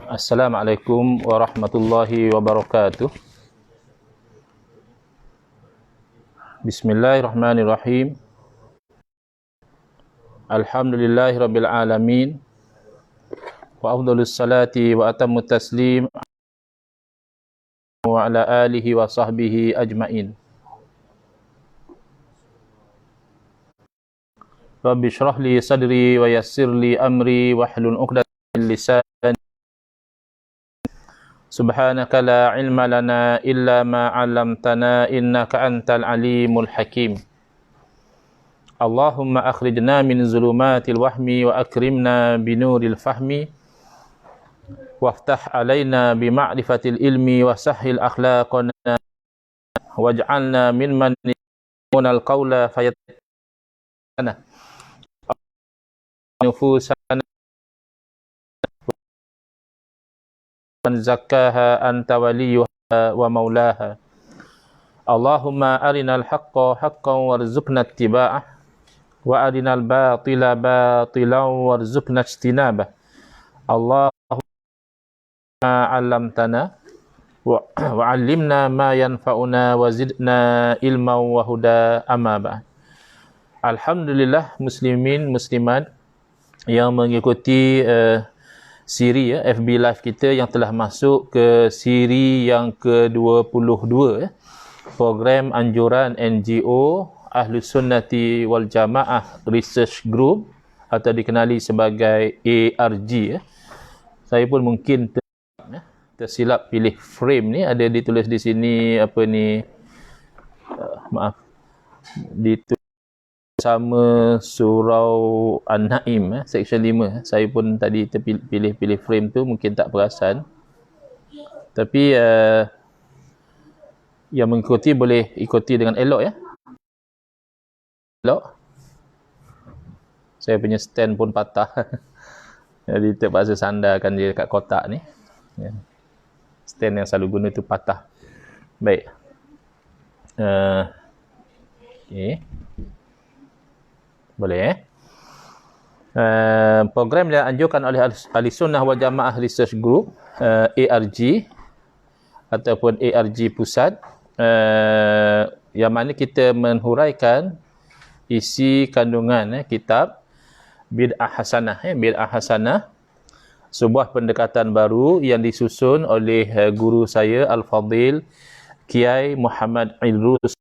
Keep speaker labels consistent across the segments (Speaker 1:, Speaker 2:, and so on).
Speaker 1: Assalamualaikum warahmatullahi wabarakatuh. Bismillahirrahmanirrahim. Alhamdulillahi rabbil alamin. Wa afdhalus salati wa atammut taslim wa ala alihi wa sahbihi ajmain. Rabbi shrah li sadri wa yassir li amri wahlul 'uqdatam min lisani. Subhanaka la ilma lana illa ma 'allamtana innaka antal alimul hakim. Allahumma akhrijna min zulumatil wahmi wa akrimna binuril fahmi waftah alaina bima'rifatil ilmi wa sahhil akhlaqana waj'alna mimman yaquluna al-qawla fayattabi'una nufusana man zakkaha anta waliyuha wa maulaha. Allahumma arinal haqqa haqqan warzuqna ittiba'ah wa arinal batila batilan warzuqna ijtinabah. Allahumma 'allamtana wa 'allimna ma yanfa'una wa zidna ilman wa huda, amma ba'd. Alhamdulillah muslimin muslimat yang mengikuti siri FB Live kita yang telah masuk ke siri yang ke-22 program anjuran NGO Ahlus Sunnati wal Jamaah Research Group atau dikenali sebagai ARG. Saya pun mungkin tersilap pilih frame ni, ada ditulis di sini apa ni, ditulis sama surau An-Naim section 5. Saya pun tadi pilih frame tu, mungkin tak perasan. Tapi yang mengikuti boleh ikuti dengan elok ya. Elok. Saya punya stand pun patah. Jadi terpaksa sandarkan dia dekat kotak ni. Ya. Stand yang selalu guna tu patah. Baik. Okey. Boleh program yang dianjurkan oleh Ahli Sunnah wal Jamaah Research Group ARG ataupun ARG Pusat, yang mana kita menhuraikan isi kandungan kitab Bid'ah Hasanah. Bid'ah Hasanah, sebuah pendekatan baru yang disusun oleh guru saya Al-Fadhil Kiai Muhammad Idrus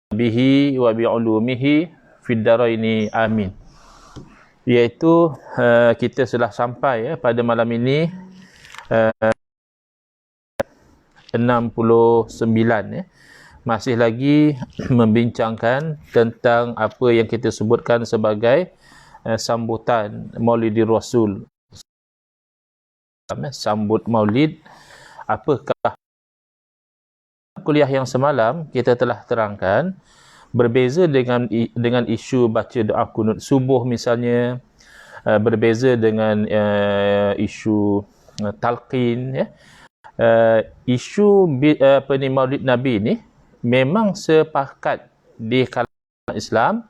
Speaker 1: bihi wa bi'ulumihi fid daraini amin. Iaitu kita sudah sampai pada malam ini 69 masih lagi membincangkan tentang apa yang kita sebutkan sebagai sambutan Maulidir Rasul. Sambut Maulid. Apakah kuliah yang semalam kita telah terangkan, berbeza dengan isu baca doa kunut subuh misalnya, berbeza dengan isu talqin ya. Isu Maulid Nabi ni memang sepakat di kalangan Islam,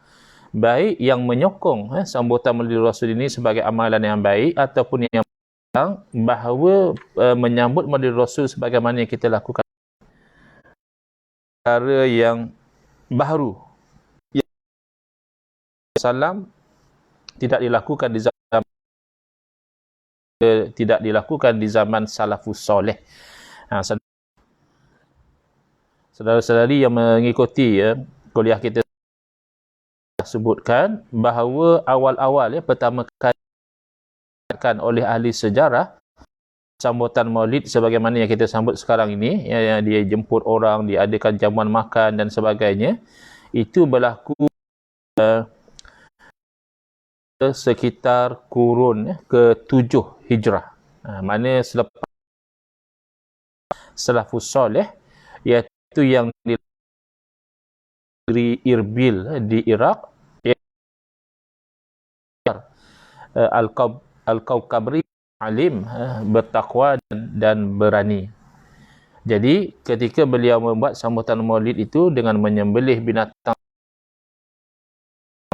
Speaker 1: baik yang menyokong sambutan Maulid Rasul ini sebagai amalan yang baik ataupun yang bahawa menyambut Maulid Rasul sebagaimana yang kita lakukan perkara yang baharu yang salam tidak dilakukan di zaman salafus soleh. Saudara-saudari yang mengikuti kuliah kita sebutkan bahawa awal-awal pertama kali oleh ahli sejarah sambutan Maulid sebagaimana yang kita sambut sekarang ini, yang dia jemput orang, diadakan jamuan makan dan sebagainya, itu berlaku sekitar kurun ke-7 Hijrah. Mana selepas salafus soleh, iaitu yang di negeri Irbil di Iraq, Al-Kawkabri alim, bertakwa dan berani. Jadi ketika beliau membuat sambutan Maulid itu dengan menyembelih binatang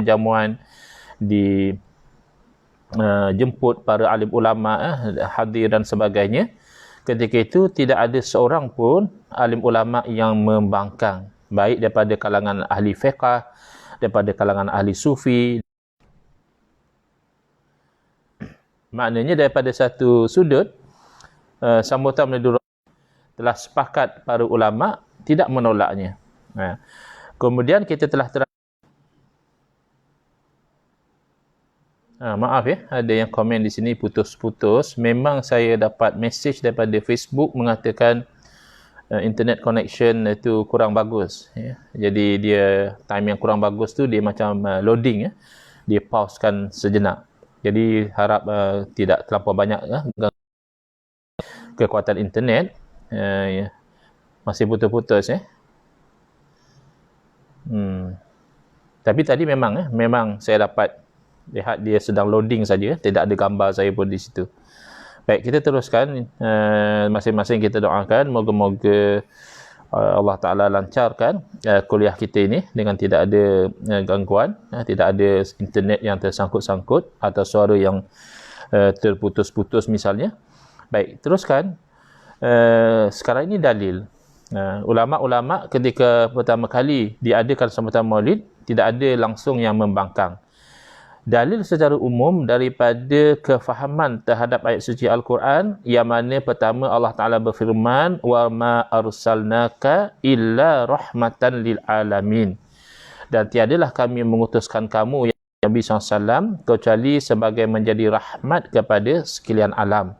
Speaker 1: jamuan di jemput para alim ulama, hadir dan sebagainya. Ketika itu tidak ada seorang pun alim ulama yang membangkang, baik daripada kalangan ahli fiqh, daripada kalangan ahli sufi. Maknanya daripada satu sudut, sambutan Maulidur telah sepakat para ulama tidak menolaknya. Kemudian kita telah maaf ya, ada yang komen di sini putus-putus. Memang saya dapat message daripada Facebook mengatakan internet connection itu kurang bagus. Ya. Jadi dia time yang kurang bagus tu dia macam loading ya. Dia pausekan sejenak. Jadi harap tidak terlampau banyak kekuatan internet. Ya. Masih putus-putus ya. Tapi tadi memang saya dapat lihat dia sedang loading saja, tidak ada gambar saya pun di situ. Baik, kita teruskan. Masing-masing kita doakan moga-moga Allah Ta'ala lancarkan kuliah kita ini dengan tidak ada gangguan, tidak ada internet yang tersangkut-sangkut atau suara yang terputus-putus misalnya. Baik, teruskan. Sekarang ini dalil. Ulama-ulama ketika pertama kali diadakan sambutan Maulid, tidak ada langsung yang membangkang. Dalil secara umum daripada kefahaman terhadap ayat suci Al-Quran, yang mana pertama Allah Ta'ala berfirman, wa ma arsalnaka illa rahmatan lil alamin, dan tiadalah kami mengutuskan kamu ya Nabi SAW kecuali sebagai menjadi rahmat kepada sekalian alam.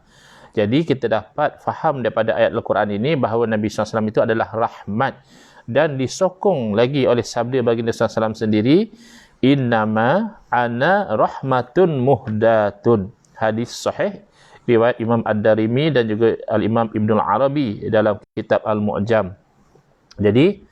Speaker 1: Jadi kita dapat faham daripada ayat Al-Quran ini bahawa Nabi SAW itu adalah rahmat, dan disokong lagi oleh sabda baginda SAW sendiri, innama ana rahmatun muhdatun. Hadis sahih riwayat Imam Ad-Darimi dan juga Al-Imam Ibnul Arabi dalam kitab Al-Mu'jam. Jadi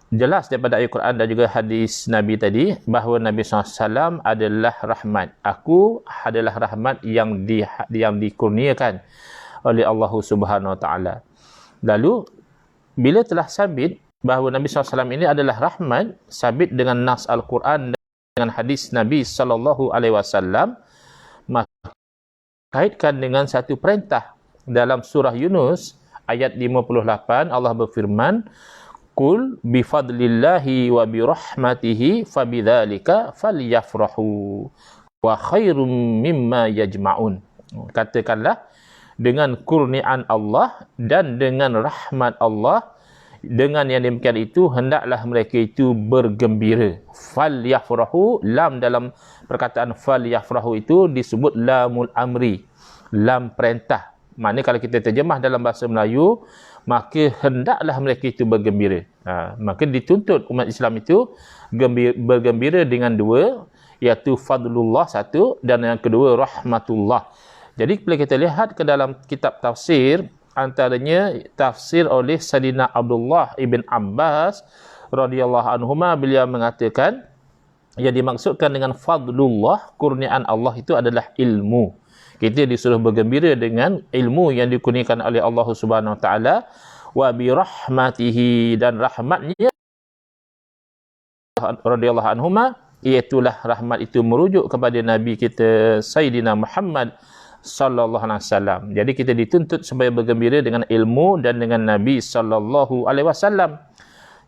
Speaker 1: jelas daripada ayat Quran dan juga hadis Nabi tadi bahawa Nabi SAW adalah rahmat. Aku adalah rahmat yang dikurniakan oleh Allah Subhanahu Wa Taala. Lalu bila telah sabit bahawa Nabi SAW ini adalah rahmat, sabit dengan nas Al-Quran dan dengan hadis Nabi SAW, maka kaitkan dengan satu perintah dalam surah Yunus ayat 58. Allah berfirman, qul bifadlillahi wa birahmatihi fabidzalika falyafrahu wa khairum mimma yajma'un. Katakanlah dengan kurniaan Allah dan dengan rahmat Allah, dengan yang demikian itu hendaklah mereka itu bergembira. Falyafrahu, lam dalam perkataan falyafrahu itu disebut lamul amri, lam perintah. Maknanya kalau kita terjemah dalam bahasa Melayu, maka hendaklah mereka itu bergembira. Maka dituntut umat Islam itu bergembira dengan dua, iaitu fadlullah satu, dan yang kedua rahmatullah. Jadi bila kita lihat ke dalam kitab tafsir, antaranya tafsir oleh Sayyidina Abdullah ibn Abbas radhiyallahu anhuma, beliau mengatakan yang dimaksudkan dengan fadlullah, kurniaan Allah itu adalah ilmu. Kita disuruh bergembira dengan ilmu yang dikurniakan oleh Allah Subhanahu Wa Taala, wa bi rahmatihi, dan rahmatnya radhiyallahu anhuma, iaitulah rahmat itu merujuk kepada Nabi kita Sayyidina Muhammad sallallahu alaihi wasallam. Jadi kita dituntut supaya bergembira dengan ilmu dan dengan Nabi sallallahu alaihi wasallam.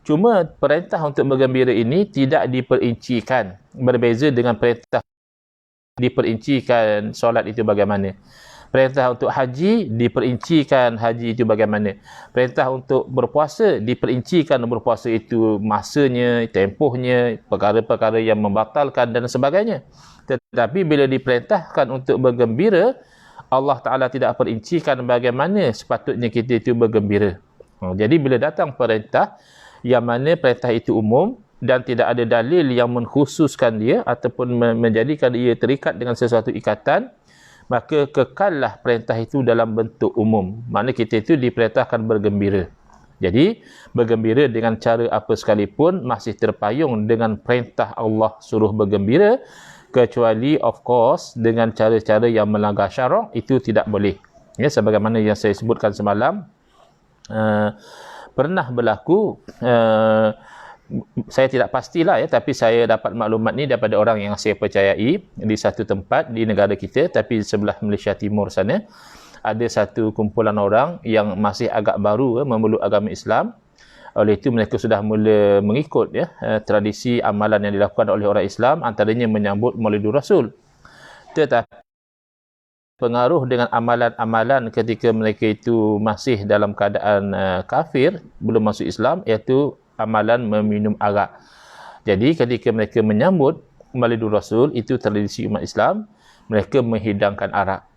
Speaker 1: Cuma perintah untuk bergembira ini tidak diperincikan, berbeza dengan perintah diperincikan solat itu bagaimana. Perintah untuk haji diperincikan haji itu bagaimana. Perintah untuk berpuasa diperincikan berpuasa itu masanya, tempohnya, perkara-perkara yang membatalkan dan sebagainya. Tetapi bila diperintahkan untuk bergembira, Allah Ta'ala tidak perincikan bagaimana sepatutnya kita itu bergembira. Jadi bila datang perintah yang mana perintah itu umum dan tidak ada dalil yang mengkhususkan dia ataupun menjadikan ia terikat dengan sesuatu ikatan, maka kekallah perintah itu dalam bentuk umum. Maknanya kita itu diperintahkan bergembira. Jadi bergembira dengan cara apa sekalipun masih terpayung dengan perintah Allah suruh bergembira, kecuali of course dengan cara-cara yang melanggar syarak, itu tidak boleh. Ya, sebagaimana yang saya sebutkan semalam, pernah berlaku saya tidak pastilah ya, tapi saya dapat maklumat ni daripada orang yang saya percayai di satu tempat di negara kita, tapi sebelah Malaysia Timur sana, ada satu kumpulan orang yang masih agak baru memeluk agama Islam. Oleh itu mereka sudah mula mengikut ya tradisi amalan yang dilakukan oleh orang Islam, antaranya menyambut Maulidul Rasul. Tetapi pengaruh dengan amalan-amalan ketika mereka itu masih dalam keadaan kafir, belum masuk Islam, iaitu amalan meminum arak. Jadi ketika mereka menyambut Maulidul Rasul, itu tradisi umat Islam, mereka menghidangkan arak.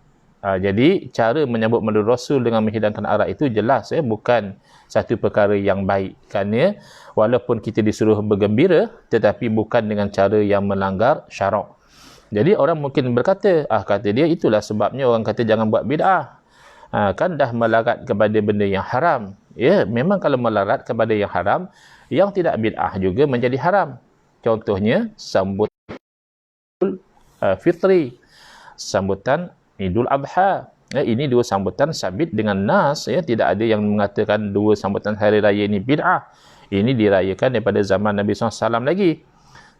Speaker 1: Jadi cara menyambut Maulidul Rasul dengan menghidangkan arak itu jelas bukan satu perkara yang baik, kerana walaupun kita disuruh bergembira, tetapi bukan dengan cara yang melanggar syarak. Jadi orang mungkin berkata, kata dia itulah sebabnya orang kata jangan buat bid'ah. Kan dah melarat kepada benda yang haram. Ya, memang kalau melarat kepada yang haram, yang tidak bid'ah juga menjadi haram. Contohnya sambut fitri, sambutan Idul Adha. Ini dua sambutan sabit dengan nas, tidak ada yang mengatakan dua sambutan hari raya ini bid'ah. Ini dirayakan daripada zaman Nabi SAW lagi.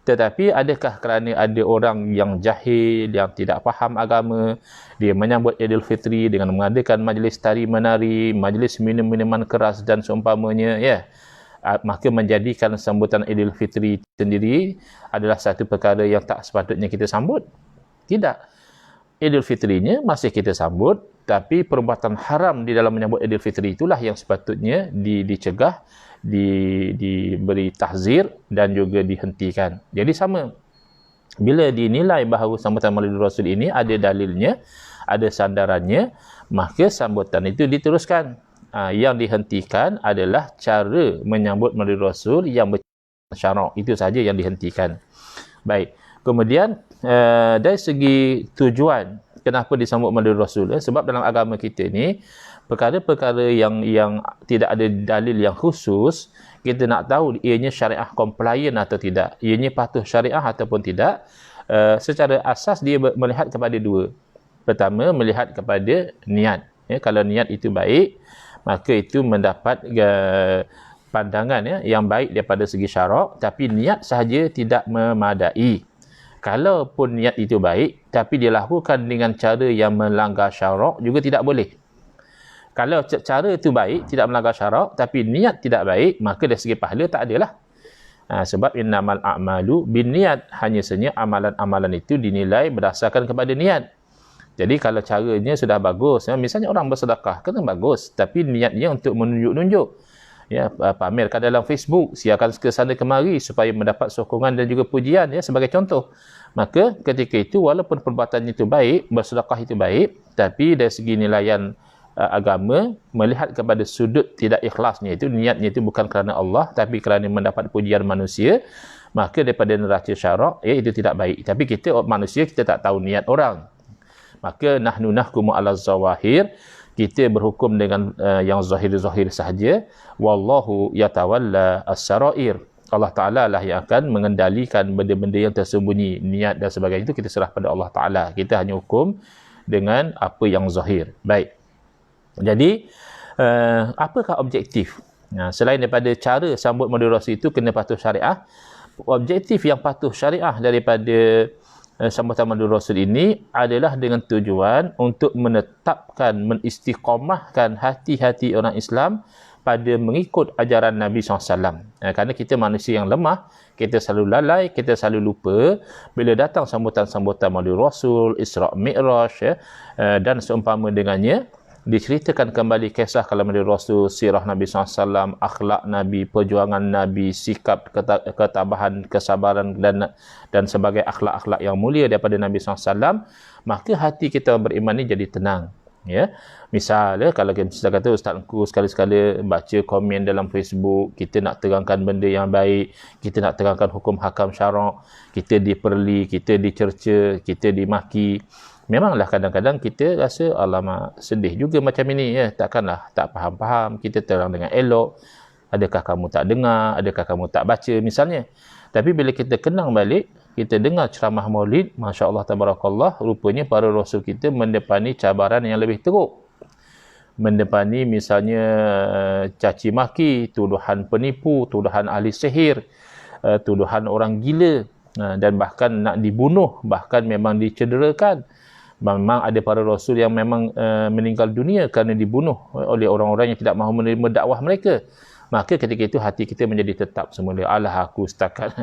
Speaker 1: Tetapi adakah kerana ada orang yang jahil, yang tidak faham agama, dia menyambut Idul Fitri dengan mengadakan majlis tari menari, majlis minum-minuman keras dan seumpamanya, maka menjadikan sambutan Idul Fitri sendiri adalah satu perkara yang tak sepatutnya kita sambut? Tidak. Idul Fitrinya masih kita sambut, tapi perbuatan haram di dalam menyambut Idul Fitri itulah yang sepatutnya dicegah, diberi tahzir dan juga dihentikan. Jadi sama. Bila dinilai bahawa sambutan Maulidul Rasul ini ada dalilnya, ada sandarannya, maka sambutan itu diteruskan. Yang dihentikan adalah cara menyambut Maulidul Rasul yang bersyarak. Itu saja yang dihentikan. Baik. Kemudian dari segi tujuan kenapa disambut Maulidul Rasul, sebab dalam agama kita ni perkara-perkara yang tidak ada dalil yang khusus, kita nak tahu ianya syariah compliant atau tidak, ianya patuh syariah ataupun tidak. Secara asas dia melihat kepada dua. Pertama, melihat kepada niat. Kalau niat itu baik, maka itu mendapat pandangan yang baik daripada segi syarak, tapi niat sahaja tidak memadai. Kalaupun niat itu baik, tapi dilakukan dengan cara yang melanggar syarak, juga tidak boleh. Kalau cara itu baik, tidak melanggar syarak, tapi niat tidak baik, maka dari segi pahala tak adalah. Sebab innamal a'malu binniat, hanya saja amalan-amalan itu dinilai berdasarkan kepada niat. Jadi kalau caranya sudah bagus, misalnya orang bersedekah, kena bagus, tapi niatnya untuk menunjuk-nunjuk. Pamerkan dalam Facebook, siarkan ke sana kemari supaya mendapat sokongan dan juga pujian, sebagai contoh. Maka ketika itu walaupun perbuatan itu baik, bersedekah itu baik, tapi dari segi nilaian agama, melihat kepada sudut tidak ikhlasnya itu, niatnya itu bukan kerana Allah tapi kerana mendapat pujian manusia, maka daripada neraca syarak itu tidak baik. Tapi kita manusia, kita tak tahu niat orang, maka nahnu nahkumu ala zawahir, kita berhukum dengan yang zahir-zahir sahaja. Wallahu yatawalla as-sarair, Allah Ta'ala lah yang akan mengendalikan benda-benda yang tersembunyi, niat dan sebagainya itu kita serah pada Allah Ta'ala. Kita hanya hukum dengan apa yang zahir. Baik. Jadi, apakah objektif? Selain daripada cara sambut Maulidul Rasul itu kena patuh syariah, objektif yang patuh syariah daripada sambutan Maulidul Rasul ini adalah dengan tujuan untuk menetapkan, mengistiqamahkan hati-hati orang Islam pada mengikut ajaran Nabi SAW. Kerana kita manusia yang lemah, kita selalu lalai, kita selalu lupa bila datang sambutan-sambutan Maulidul Rasul, Isra' Mi'raj dan seumpama dengannya, diceritakan kembali kisah kalau Maulidul Rasul, sirah Nabi SAW, akhlak Nabi, perjuangan Nabi, sikap ketabahan, kesabaran dan sebagai akhlak-akhlak yang mulia daripada Nabi SAW, maka hati kita beriman ni jadi tenang. Misalnya kalau kita kata ustazku sekali-sekala baca komen dalam Facebook, kita nak terangkan benda yang baik, kita nak terangkan hukum hakam syarak, kita diperli, kita dicerca, kita dimaki. Memanglah kadang-kadang kita rasa alamak sedih juga macam ini, takkanlah tak faham-faham, kita terang dengan elok, adakah kamu tak dengar, adakah kamu tak baca misalnya. Tapi bila kita kenang balik, kita dengar ceramah maulid, Masya Allah Tabarakallah, rupanya para rasul kita mendepani cabaran yang lebih teruk. mendepani misalnya caci maki, tuduhan penipu, tuduhan ahli sihir, tuduhan orang gila, dan bahkan nak dibunuh, bahkan memang dicederakan. Memang ada para rasul yang memang meninggal dunia kerana dibunuh oleh orang-orang yang tidak mahu menerima dakwah mereka. Maka ketika itu hati kita menjadi tetap semula. Alah, aku setakat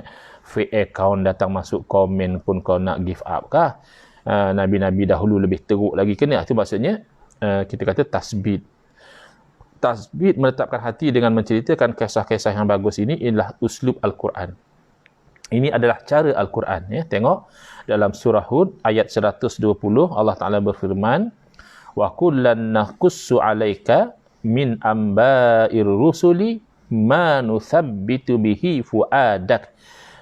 Speaker 1: fake account datang masuk komen pun kau nak give up kah? Nabi-nabi dahulu lebih teruk lagi kena. Itu maksudnya kita kata tasbit. Tasbit menetapkan hati dengan menceritakan kisah-kisah yang bagus ini ialah uslub Al-Quran. Ini adalah cara Al-Quran. Ya. Tengok dalam surah Hud ayat 120 Allah Ta'ala berfirman, wa kullan naqussu 'alaika min amba'ir rusuli ma nuthabbitu bihi fuadak.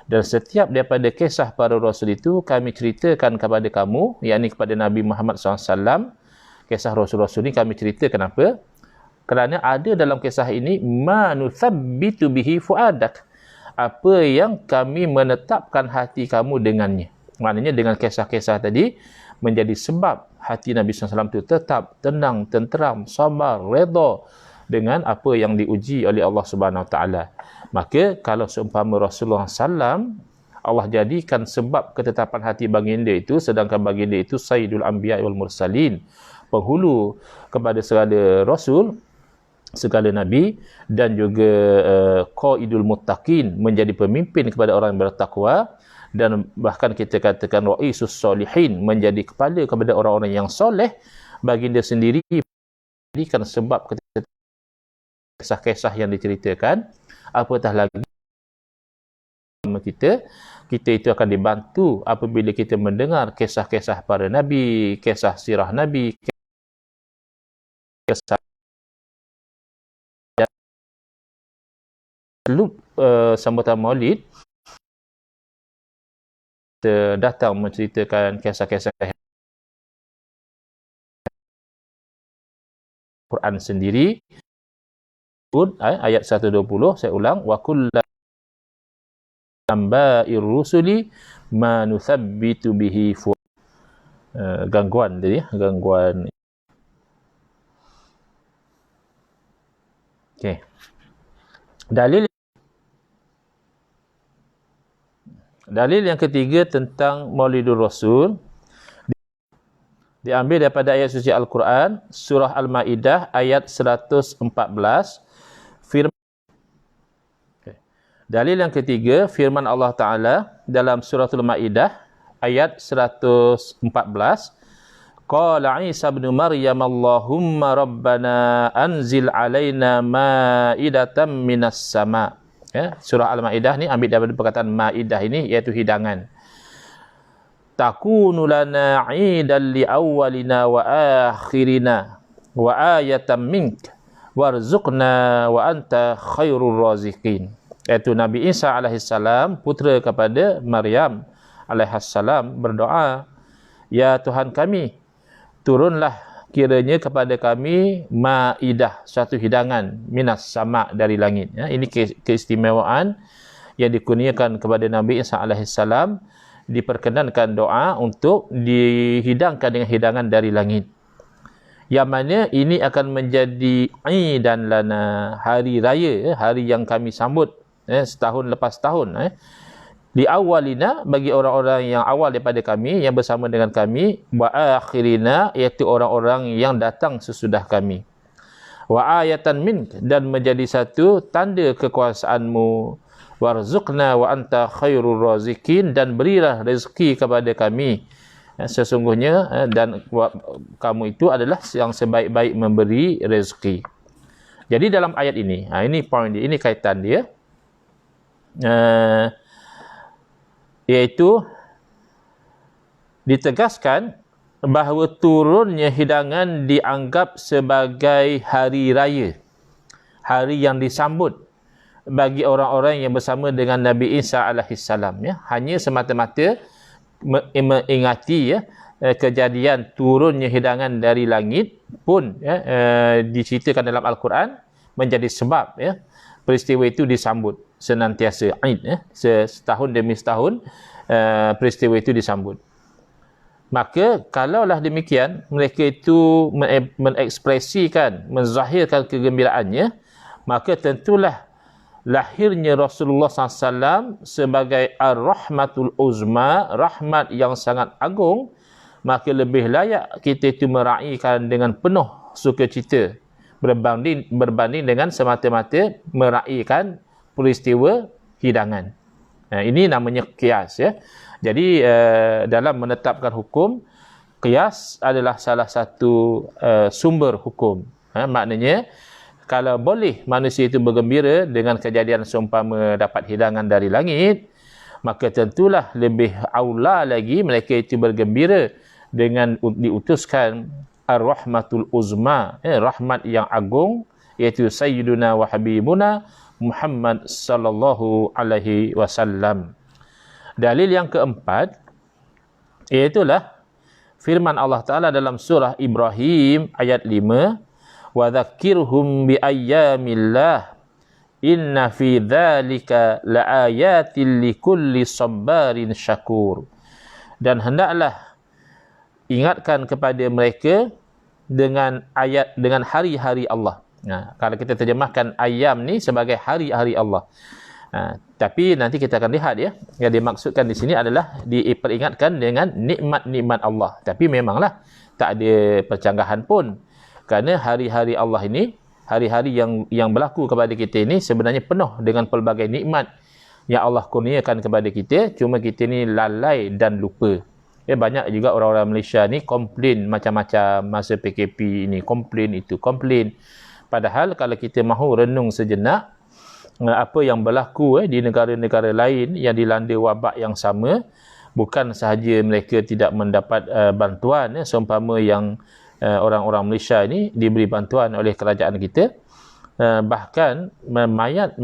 Speaker 1: Dan setiap daripada kisah para rasul itu kami ceritakan kepada kamu, yakni kepada Nabi Muhammad SAW. Kisah rasul-rasul ini kami cerita kenapa? Kerana ada dalam kisah ini ma nuthabbitu bihi fuadak, apa yang kami menetapkan hati kamu dengannya. Maknanya dengan kisah-kisah tadi menjadi sebab hati Nabi SAW itu tetap tenang, tenteram, sabar, redha dengan apa yang diuji oleh Allah Subhanahu Wa Taala. Maka kalau seumpama Rasulullah SAW, Allah jadikan sebab ketetapan hati baginda itu, sedangkan baginda itu Sayyidul Anbiya wal Mursalin, penghulu kepada segala Rasul, segala Nabi, dan juga Qaidul Muttaqin, menjadi pemimpin kepada orang yang bertakwa, dan bahkan kita katakan Ra'isus Solihin, menjadi kepala kepada orang-orang yang soleh. Baginda sendiri jadikan sebab kisah-kisah yang diceritakan, apatah lagi kita itu akan dibantu apabila kita mendengar kisah-kisah para Nabi, kisah sirah Nabi, kisah sambutan Maulid, datang menceritakan kisah-kisah Quran sendiri. Ayat 120, saya ulang, wa kullu amba'ir rusuli ma nuthabbitu bihi gangguan tadi, gangguan. Okey. Dalil yang ketiga tentang Maulidur Rasul diambil daripada ayat suci Al-Quran, surah Al-Maidah ayat 114. Dalil yang ketiga, firman Allah Ta'ala dalam surah Al-Maidah ayat 114. Qala Isa bin Maryam Allahumma Rabbana anzil alaina ma'idatan minas sama'. Ya, surah Al-Maidah ni ambil daripada perkataan Maidah ini, iaitu hidangan. Takunu lana 'idan li awwalina wa akhirina wa ayatan mink warzuqna wa anta khairur raziqin. Iaitu Nabi Isa alaihissalam, putera kepada Maryam alaihissalam, berdoa, ya Tuhan kami, turunlah kiranya kepada kami maidah, suatu hidangan, minas sama', dari langit. Ya, ini keistimewaan yang dikurniakan kepada Nabi Isa alaihissalam. Diperkenankan doa untuk dihidangkan dengan hidangan dari langit, yang mana ini akan menjadi idan lana, hari raya, hari yang kami sambut setahun lepas tahun. Di awalina, bagi orang-orang yang awal daripada kami, yang bersama dengan kami, wa akhirina, iaitu orang-orang yang datang sesudah kami, wa ayatan mink, dan menjadi satu tanda kekuasaanmu, warzuqna wa anta khairur raziqin, dan berilah rezeki kepada kami, sesungguhnya dan kamu itu adalah yang sebaik-baik memberi rezeki. Jadi dalam ayat ini, ini point dia, ini kaitan dia, iaitu ditegaskan bahawa turunnya hidangan dianggap sebagai hari raya, hari yang disambut bagi orang-orang yang bersama dengan Nabi Isa alaihissalam. Ya, hanya semata-mata mengingati kejadian turunnya hidangan dari langit pun diceritakan dalam Al-Quran, menjadi sebab peristiwa itu disambut senantiasa Eid, setahun demi setahun peristiwa itu disambut. Maka kalaulah demikian, mereka itu mengekspresikan, menzahirkan kegembiraannya, maka tentulah lahirnya Rasulullah SAW sebagai ar-rahmatul uzma, rahmat yang sangat agung, maka lebih layak kita itu meraihkan dengan penuh sukacita berbanding dengan semata-mata meraihkan peristiwa hidangan. Ini namanya qiyas, ya. Jadi dalam menetapkan hukum, qiyas adalah salah satu sumber hukum. Maknanya kalau boleh manusia itu bergembira dengan kejadian seumpama dapat hidangan dari langit, maka tentulah lebih aula lagi mereka itu bergembira dengan diutuskan ar-rahmatul uzma, rahmat yang agung, iaitu sayyiduna wa habibuna Muhammad sallallahu alaihi wasallam. Dalil yang keempat, iaitulah firman Allah Ta'ala dalam surah Ibrahim ayat 5, وَذَكِّرْهُمْ بِأَيَّامِ اللَّهِ إِنَّ فِي ذَلِكَ لَآيَاتٍ لِكُلِّ صَبَّارٍ شَكُورٍ. Dan hendaklah ingatkan kepada mereka dengan ayat, dengan hari-hari Allah. Kalau kita terjemahkan ayam ni sebagai hari-hari Allah. Tapi nanti kita akan lihat, ya, yang dimaksudkan di sini adalah diperingatkan dengan nikmat-nikmat Allah. Tapi memanglah tak ada percanggahan pun, kerana hari-hari Allah ini, hari-hari yang berlaku kepada kita ini sebenarnya penuh dengan pelbagai nikmat yang Allah kurniakan kepada kita, cuma kita ni lalai dan lupa. Banyak juga orang-orang Malaysia ni komplain macam-macam masa PKP ini, komplain itu, komplain. Padahal kalau kita mahu renung sejenak apa yang berlaku di negara-negara lain yang dilanda wabak yang sama, bukan sahaja mereka tidak mendapat bantuan, seumpama yang orang-orang Malaysia ini diberi bantuan oleh kerajaan kita, bahkan mayat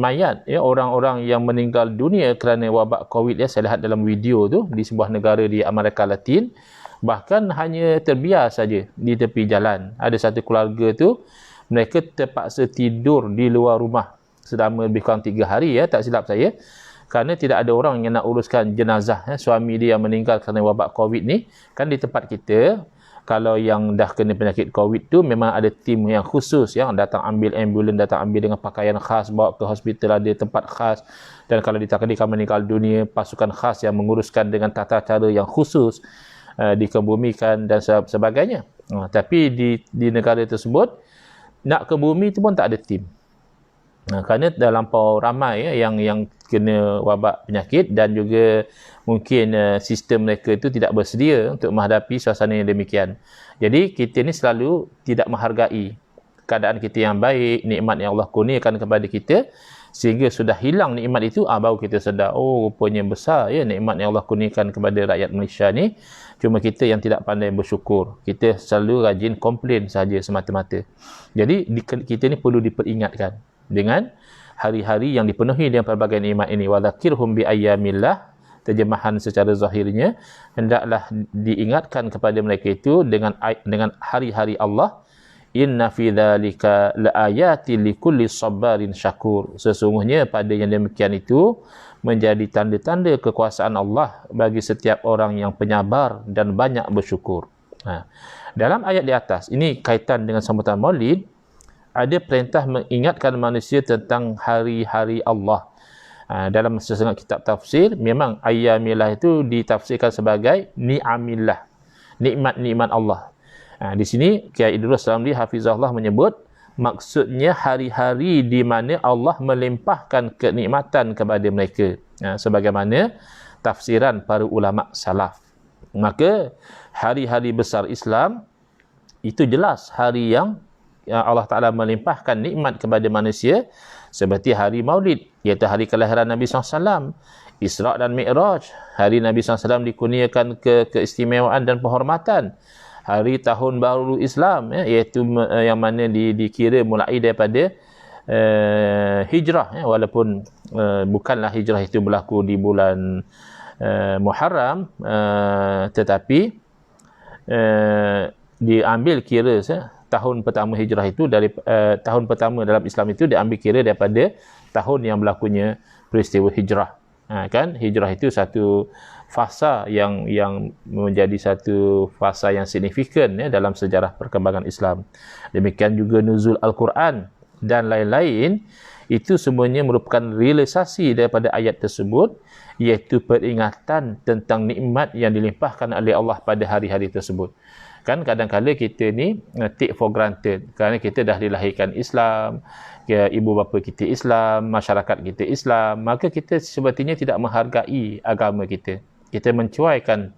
Speaker 1: orang-orang yang meninggal dunia kerana wabak COVID, saya lihat dalam video tu di sebuah negara di Amerika Latin, bahkan hanya terbiar saja di tepi jalan. Ada satu keluarga tu, mereka terpaksa tidur di luar rumah selama lebih kurang 3 hari, tak silap saya, kerana tidak ada orang yang nak uruskan jenazah suami dia yang meninggal kerana wabak COVID ni. Kan di tempat kita, kalau yang dah kena penyakit COVID tu memang ada tim yang khusus yang datang ambil ambulans, datang ambil dengan pakaian khas, bawa ke hospital, ada tempat khas. Dan kalau ditakdirkan meninggal dunia, pasukan khas yang menguruskan dengan tata cara yang khusus, dikebumikan dan sebagainya. Tapi di negara tersebut, nak ke bumi tu pun tak ada tim. Kerana dah lampau ramai yang kena wabak penyakit, dan juga mungkin sistem mereka itu tidak bersedia untuk menghadapi suasana yang demikian. Jadi kita ni selalu tidak menghargai keadaan kita yang baik, nikmat yang Allah kurniakan kepada kita, sehingga sudah hilang nikmat itu, baru kita sedar, oh rupanya besar nikmat yang Allah kurniakan kepada rakyat Malaysia ni. Cuma kita yang tidak pandai bersyukur, kita selalu rajin komplain saja semata-mata. Jadi kita ni perlu diperingatkan dengan hari-hari yang dipenuhi dengan pelbagai nikmat ini. وَذَكِّرْهُمْ بِأَيَّامِ, terjemahan secara zahirnya, hendaklah diingatkan kepada mereka itu dengan hari-hari Allah. Inna fi dzalika laayatin likulli sabarin syakur. Sesungguhnya pada yang demikian itu menjadi tanda-tanda kekuasaan Allah bagi setiap orang yang penyabar dan banyak bersyukur. Dalam ayat di atas, ini kaitan dengan sambutan Maulid, ada perintah mengingatkan manusia tentang hari-hari Allah. Dalam setengah kitab tafsir, memang ayyamillah itu ditafsirkan sebagai ni'amillah, nikmat-nikmat Allah. Di sini Kiai Idrus Ramli Hafizahullah menyebut, maksudnya hari-hari di mana Allah melimpahkan kenikmatan kepada mereka, sebagaimana tafsiran para ulama salaf. Maka hari-hari besar Islam itu jelas hari yang Allah Ta'ala melimpahkan nikmat kepada manusia, seperti hari Maulid, iaitu hari kelahiran Nabi SAW, Isra' dan Mi'raj, hari Nabi SAW dikurniakan keistimewaan dan penghormatan, hari Tahun Baru Islam, iaitu yang mana dikira mulai daripada hijrah, walaupun bukanlah hijrah itu berlaku di bulan Muharram, tetapi diambil kira tahun pertama hijrah itu dari tahun pertama dalam Islam itu diambil kira daripada tahun yang berlakunya peristiwa hijrah. Kan hijrah itu satu fasa yang menjadi satu fasa yang signifikan ya dalam sejarah perkembangan Islam. Demikian juga nuzul Al-Quran dan lain-lain, itu semuanya merupakan realisasi daripada ayat tersebut, iaitu peringatan tentang nikmat yang dilimpahkan oleh Allah pada hari-hari tersebut. Kan kadang-kadang kita ni take for granted kerana kita dah dilahirkan Islam, ya, ibu bapa kita Islam, masyarakat kita Islam, maka kita sebetulnya tidak menghargai agama kita. Kita mencuaikan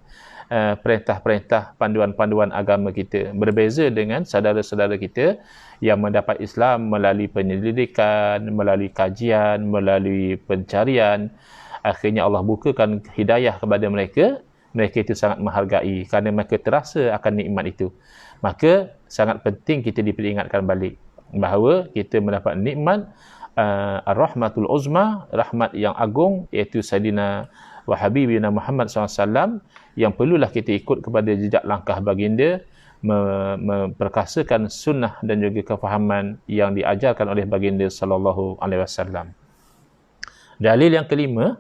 Speaker 1: perintah-perintah, panduan-panduan agama kita. Berbeza dengan saudara-saudara kita yang mendapat Islam melalui penyelidikan, melalui kajian, melalui pencarian. Akhirnya Allah bukakan hidayah kepada mereka. Mereka itu sangat menghargai kerana mereka terasa akan nikmat itu. Maka sangat penting kita diperingatkan balik bahawa kita mendapat nikmat ar-rahmatul uzma, rahmat yang agung, iaitu Sayyidina wa Habibina Muhammad SAW, yang perlulah kita ikut kepada jejak langkah baginda, memperkasakan sunnah dan juga kefahaman yang diajarkan oleh baginda sallallahu alaihi wasallam. Dalil yang kelima,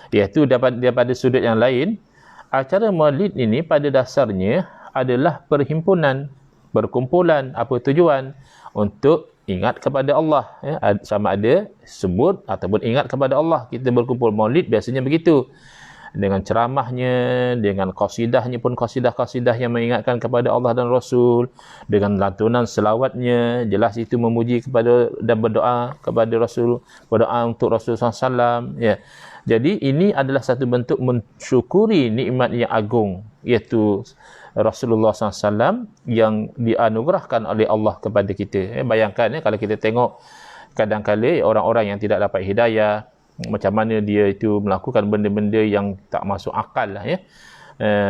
Speaker 1: iaitu daripada sudut yang lain, acara Maulid ini pada dasarnya adalah perhimpunan, berkumpulan, apa tujuan? Untuk ingat kepada Allah. Ya, sama ada sebut ataupun ingat kepada Allah. Kita berkumpul Maulid biasanya begitu. Dengan ceramahnya, dengan qasidahnya pun qasidah-qasidah yang mengingatkan kepada Allah dan Rasul, dengan lantunan selawatnya, jelas itu memuji kepada dan berdoa kepada Rasul, berdoa untuk Rasulullah SAW. Ya. Jadi ini adalah satu bentuk mensyukuri nikmat yang agung, iaitu Rasulullah SAW yang dianugerahkan oleh Allah kepada kita. Bayangkan kalau kita tengok kadang-kadang orang-orang yang tidak dapat hidayah, macam mana dia itu melakukan benda-benda yang tak masuk akal lah, ya.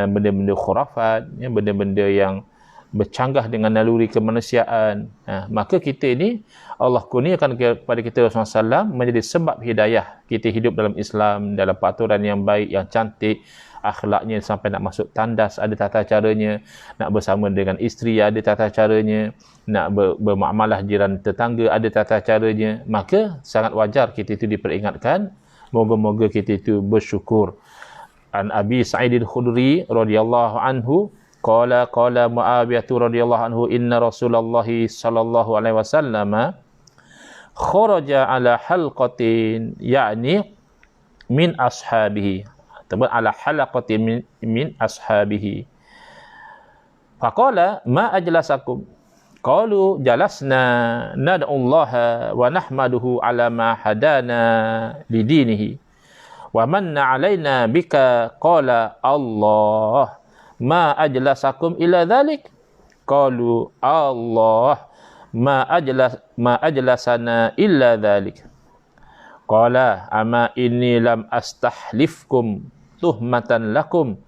Speaker 1: Benda-benda khurafat, ya, benda-benda yang bercanggah dengan naluri kemanusiaan. Maka kita ini Allah kurniakan kepada kita Rasulullah SAW menjadi sebab hidayah. Kita hidup dalam Islam, dalam peraturan yang baik, yang cantik, akhlaknya sampai nak masuk tandas ada tata caranya, nak bersama dengan isteri ada tata caranya, nak bermuamalah jiran tetangga ada tata caranya. Maka sangat wajar kita itu diperingatkan. Moga-moga kita itu bersyukur. An Abi Sa'id al-Khudri radhiyallahu anhu qala Muawiyah radhiyallahu anhu inna Rasulullah sallallahu alaihi wasallam kharaja ala halqatin, yakni min ashabihi, ataupun ala halaqatin min ashabihi. Faqala ma ajlasakum? Qalu jalasna nad'ullaha wa nahmaduhu ala ma hadana lidinihi wa manna alaina bika. Qala Allah ma ajlasakum ila dhalik? Qalu Allah ma ajlasana illa dhalik. Qala ama inni lam astahlifkum tuhmatan lakum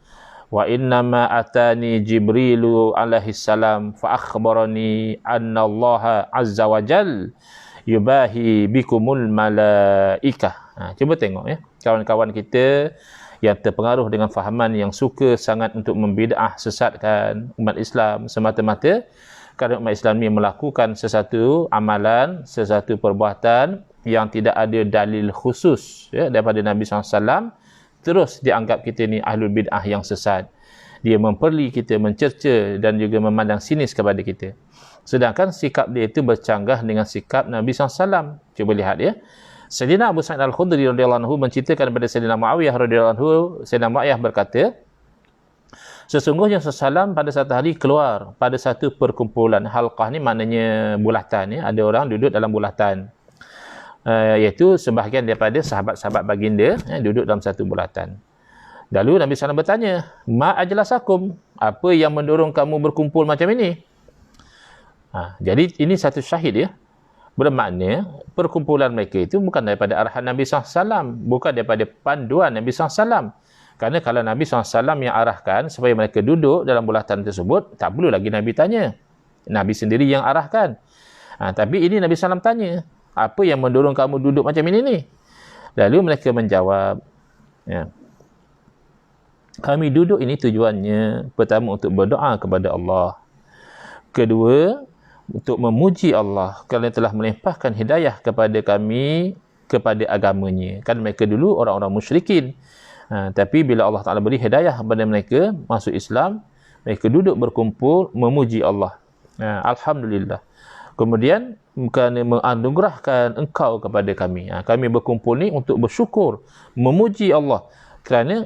Speaker 1: wa innama atani Jibrilu alaihi salam fa akhbarani anna Allah azza wa jal yubahi bikumul malaikah. Cuba tengok ya, kawan-kawan kita yang terpengaruh dengan fahaman yang suka sangat untuk membid'ah, sesatkan umat Islam semata-mata kerana umat Islam ni melakukan sesuatu amalan, sesuatu perbuatan yang tidak ada dalil khusus ya, daripada Nabi SAW, terus dianggap kita ni ahlul bid'ah yang sesat. Dia memperli kita, mencerca dan juga memandang sinis kepada kita. Sedangkan sikap dia itu bercanggah dengan sikap Nabi SAW. Cuba lihat ya. Sayyidina Abu Sa'id al-Khudri radhiyallahu anhu menceritakan kepada Sayyidina Muawiyah radhiyallahu anhu, Sayyidina Muawiyah berkata, sesungguhnya Rasulullah pada satu hari keluar pada satu perkumpulan. Halqah ni maknanya bulatan ya. Ada orang duduk dalam bulatan. Iaitu sebahagian daripada sahabat-sahabat baginda duduk dalam satu bulatan. Lalu Nabi SAW bertanya, ma ajlasakum? Apa yang mendorong kamu berkumpul macam ini? Jadi ini satu syahid ya. Bermakna perkumpulan mereka itu bukan daripada arahan Nabi SAW, bukan daripada panduan Nabi SAW. Kerana kalau Nabi SAW yang arahkan supaya mereka duduk dalam bulatan tersebut, tak perlu lagi Nabi tanya. Nabi sendiri yang arahkan. Tapi ini Nabi SAW tanya, apa yang mendorong kamu duduk macam ini ni? Lalu mereka menjawab, ya, kami duduk ini tujuannya pertama untuk berdoa kepada Allah, kedua untuk memuji Allah kerana telah melimpahkan hidayah kepada kami kepada agamanya. Kan mereka dulu orang-orang musyrikin. Tapi bila Allah Ta'ala beri hidayah kepada mereka, masuk Islam, mereka duduk berkumpul memuji Allah. Alhamdulillah. Kemudian kerana menganugerahkan engkau kepada kami. Kami berkumpul ni untuk bersyukur, memuji Allah. Kerana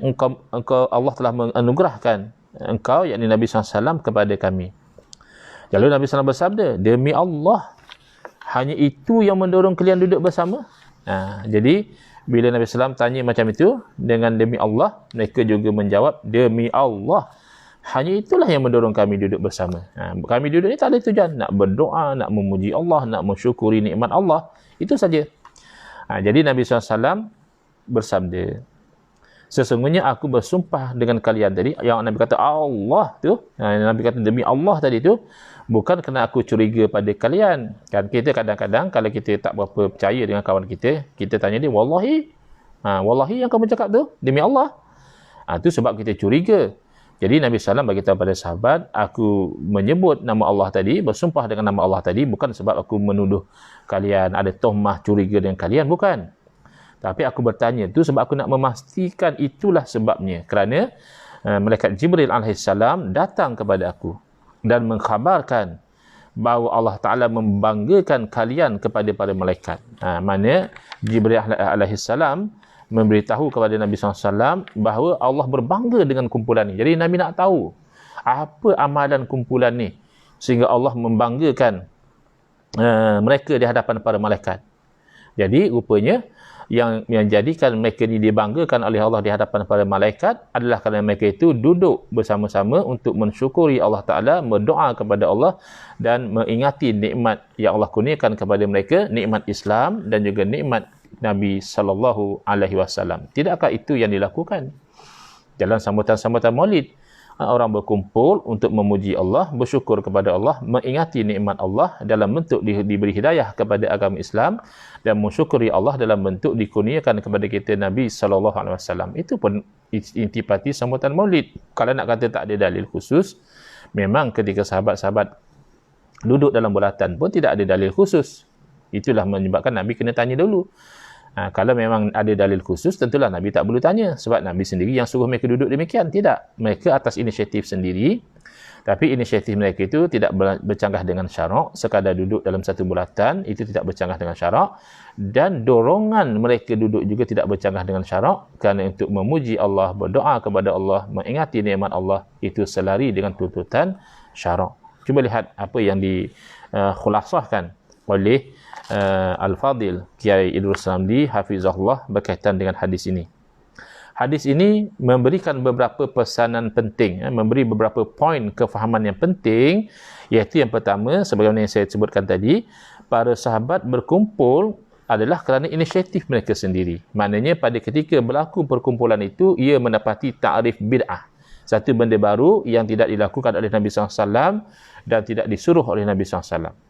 Speaker 1: engkau Allah telah menganugerahkan engkau, yakni Nabi SAW kepada kami. Lalu Nabi SAW bersabda, demi Allah, hanya itu yang mendorong kalian duduk bersama. Jadi bila Nabi SAW tanya macam itu dengan demi Allah, mereka juga menjawab demi Allah, hanya itulah yang mendorong kami duduk bersama. Kami duduk ni tak ada tujuan nak berdoa, nak memuji Allah, nak mensyukuri nikmat Allah, itu saja. Jadi Nabi SAW bersabda, sesungguhnya aku bersumpah dengan kalian tadi, yang Nabi kata Allah tu, Nabi kata demi Allah tadi tu, bukan kerana aku curiga pada kalian. Kan kita kadang-kadang kalau kita tak berapa percaya dengan kawan kita, kita tanya dia, wallahi, wallahi yang kamu cakap tu demi Allah. Itu sebab kita curiga. Jadi Nabi SAW beritahu pada sahabat, aku menyebut nama Allah tadi, bersumpah dengan nama Allah tadi, bukan sebab aku menuduh kalian ada tuhmah curiga dengan kalian, bukan. Tapi aku bertanya tu sebab aku nak memastikan itulah sebabnya. Kerana malaikat Jibril AS datang kepada aku dan mengkhabarkan bahawa Allah Ta'ala membanggakan kalian kepada para malaikat. Mana Jibril AS memberitahu kepada Nabi SAW bahawa Allah berbangga dengan kumpulan ni. Jadi Nabi nak tahu apa amalan kumpulan ni sehingga Allah membanggakan mereka di hadapan para malaikat. Jadi rupanya yang jadikan mereka ni dibanggakan oleh Allah di hadapan para malaikat adalah kerana mereka itu duduk bersama-sama untuk mensyukuri Allah Ta'ala, berdoa kepada Allah dan mengingati nikmat yang Allah kurniakan kepada mereka, nikmat Islam dan juga nikmat Nabi SAW. Tidakkah itu yang dilakukan dalam sambutan-sambutan Maulid? Orang berkumpul untuk memuji Allah, bersyukur kepada Allah, mengingati nikmat Allah dalam bentuk diberi hidayah kepada agama Islam dan mensyukuri Allah dalam bentuk dikurniakan kepada kita Nabi SAW. Itu pun intipati sambutan Maulid. Kalau nak kata tak ada dalil khusus, memang ketika sahabat-sahabat duduk dalam bulatan pun tidak ada dalil khusus. Itulah menyebabkan Nabi kena tanya dulu. Kalau memang ada dalil khusus, tentulah Nabi tak perlu tanya. Sebab Nabi sendiri yang suruh mereka duduk demikian. Tidak. Mereka atas inisiatif sendiri. Tapi inisiatif mereka itu tidak bercanggah dengan syarak. Sekadar duduk dalam satu bulatan, itu tidak bercanggah dengan syarak. Dan dorongan mereka duduk juga tidak bercanggah dengan syarak. Kerana untuk memuji Allah, berdoa kepada Allah, mengingati nikmat Allah, itu selari dengan tuntutan syarak. Cuba lihat apa yang dikhulasahkan oleh Al-Fadil Kiai Idrus Ramli Hafizahullah berkaitan dengan hadis ini. Hadis ini memberikan beberapa pesanan penting, memberi beberapa poin kefahaman yang penting, iaitu yang pertama, sebagaimana yang saya sebutkan tadi, para sahabat berkumpul adalah kerana inisiatif mereka sendiri. Maknanya pada ketika berlaku perkumpulan itu, ia mendapati ta'rif bid'ah. Satu benda baru yang tidak dilakukan oleh Nabi SAW dan tidak disuruh oleh Nabi SAW.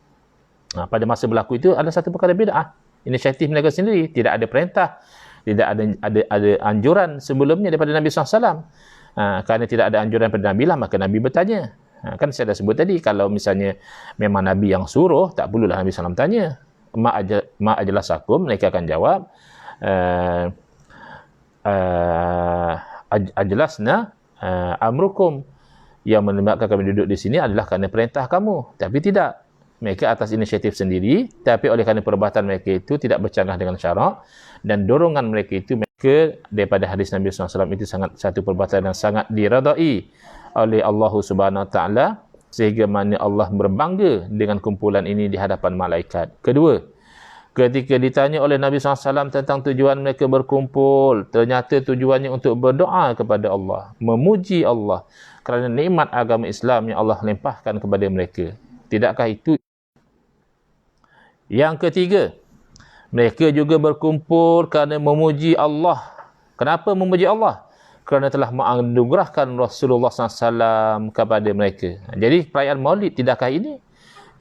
Speaker 1: Pada masa berlaku itu ada satu perkara bid'ah. Inisiatif mereka sendiri, tidak ada perintah, tidak ada anjuran sebelumnya daripada Nabi SAW. Kerana tidak ada anjuran daripada Nabi lah, maka Nabi bertanya. Kan saya dah sebut tadi, kalau misalnya memang Nabi yang suruh, tak perlulah Nabi SAW tanya. Ma ajlasakum, mereka akan jawab, ajlasna amrukum, yang menyebabkan kami duduk di sini adalah kerana perintah kamu. Tapi tidak. Mereka atas inisiatif sendiri, tapi oleh kerana perbuatan mereka itu tidak bercanggah dengan syarak dan dorongan mereka itu, mereka daripada hadis Nabi SAW itu satu perbuatan yang sangat diredai oleh Allah Subhanahu Wa Taala, sehingga mana Allah berbangga dengan kumpulan ini di hadapan malaikat. Kedua, ketika ditanya oleh Nabi SAW tentang tujuan mereka berkumpul, ternyata tujuannya untuk berdoa kepada Allah, memuji Allah kerana nikmat agama Islam yang Allah limpahkan kepada mereka. Tidakkah itu? Yang ketiga, mereka juga berkumpul kerana memuji Allah. Kenapa memuji Allah? Kerana telah menganugerahkan Rasulullah SAW kepada mereka. Jadi perayaan Maulid, tidakkah ini